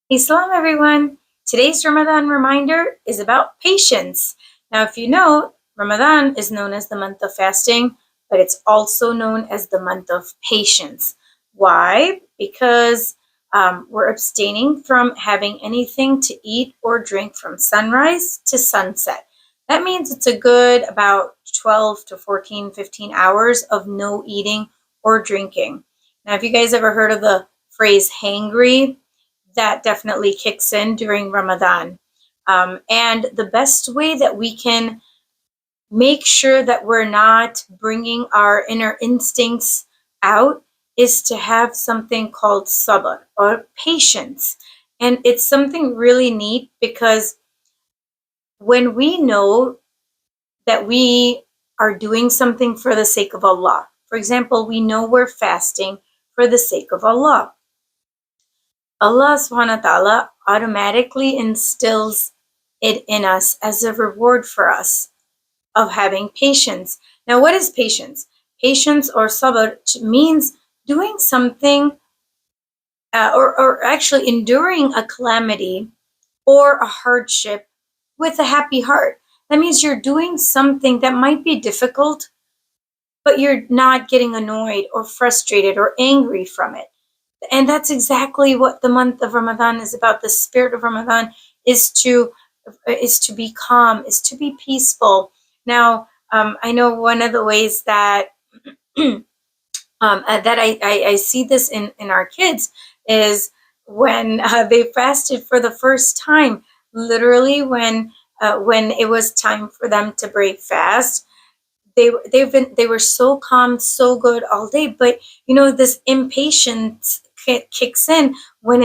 Islam, everyone. Today's Ramadan reminder is about patience. Now, if you know, Ramadan is known as the month of fasting, but it's also known as the month of patience. Why? Because we're abstaining from having anything to eat or drink from sunrise to sunset. That means it's a good about 12 to 14, 15 hours of no eating or drinking. Now, if you guys ever heard of the phrase hangry, that definitely kicks in during Ramadan. And the best way that we can make sure that we're not bringing our inner instincts out is to have something called sabr or patience. And it's something really neat because when we know that we are doing something for the sake of Allah, for example, we know we're fasting for the sake of Allah. Allah subhanahu wa ta'ala automatically instills it in us as a reward for us of having patience. Now, what is patience? Patience or sabr means doing something or actually enduring a calamity or a hardship with a happy heart. That means you're doing something that might be difficult, but you're not getting annoyed or frustrated or angry from it. And that's exactly what the month of Ramadan is about. The spirit of Ramadan is to be calm, is to be peaceful. Now, I know one of the ways that I see this in our kids is when they fasted for the first time. Literally, when it was time for them to break fast, they were so calm, so good all day. But this impatience kicks in when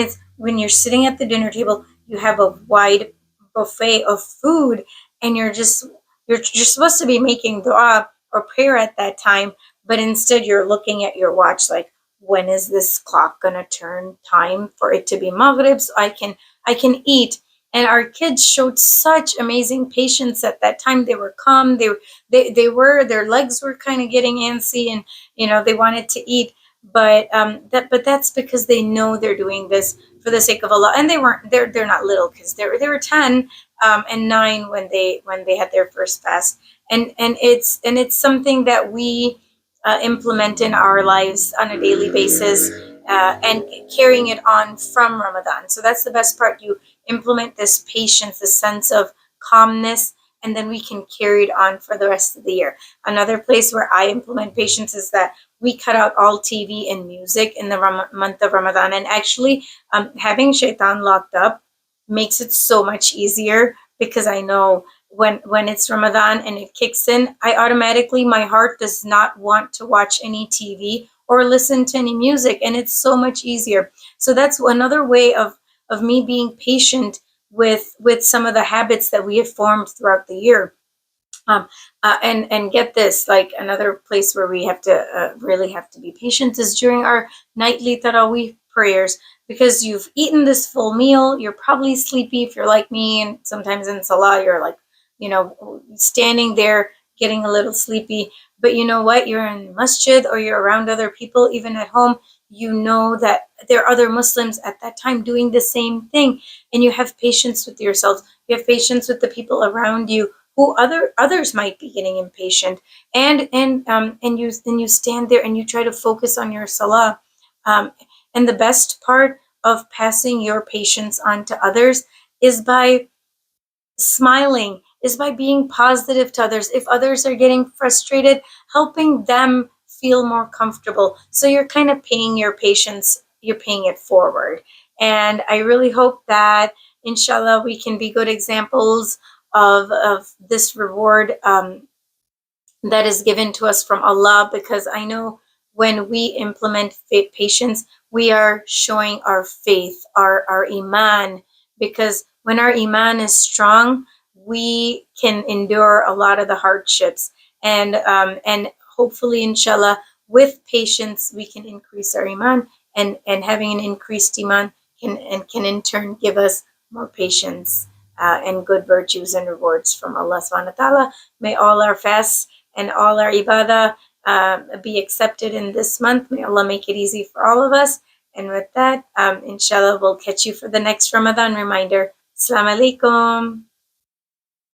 you're sitting at the dinner table. You have a wide buffet of food, and you're supposed to be making dua or prayer at that time, but instead you're looking at your watch like, when is this clock gonna turn time for it to be maghrib so I can eat. And our kids showed such amazing patience at that time. They were calm. They were, their legs were kind of getting antsy, and they wanted to eat, but that's because they know they're doing this for the sake of Allah. And they're not little, because they were 10 and 9 when they had their first fast. And it's something that we implement in our lives on a daily basis, and carrying it on from Ramadan. So that's the best part. You implement this patience, this sense of calmness, and then we can carry it on for the rest of the year. Another place where I implement patience is that we cut out all TV and music in the month of Ramadan. And actually, having shaitan locked up makes it so much easier, because I know when it's Ramadan and it kicks in, I automatically, my heart does not want to watch any TV or listen to any music, and it's so much easier. So that's another way of me being patient with some of the habits that we have formed throughout the year. And get this, like, another place where we have to really have to be patient is during our nightly tarawih prayers, because you've eaten this full meal, you're probably sleepy if you're like me, and sometimes in salah you're like, standing there getting a little sleepy. But you know what? You're in masjid or you're around other people, even at home. You know that there are other Muslims at that time doing the same thing, and you have patience with yourselves. You have patience with the people around you who others might be getting impatient, and you stand there and you try to focus on your salah. Um, and the best part of passing your patience on to others is by smiling, is by being positive to others. If others are getting frustrated, helping them feel more comfortable. So you're kind of paying your patience, you're paying it forward. And I really hope that, inshallah, we can be good examples of this reward that is given to us from Allah, because I know when we implement patience, we are showing our faith, our iman, because when our iman is strong, we can endure a lot of the hardships, and hopefully, inshallah, with patience, we can increase our iman, and having an increased iman can in turn give us more patience and good virtues and rewards from Allah subhanahu wa ta'ala. May all our fasts and all our ibadah be accepted in this month. May Allah make it easy for all of us. And with that, inshallah, we'll catch you for the next Ramadan reminder. Assalamu alaikum.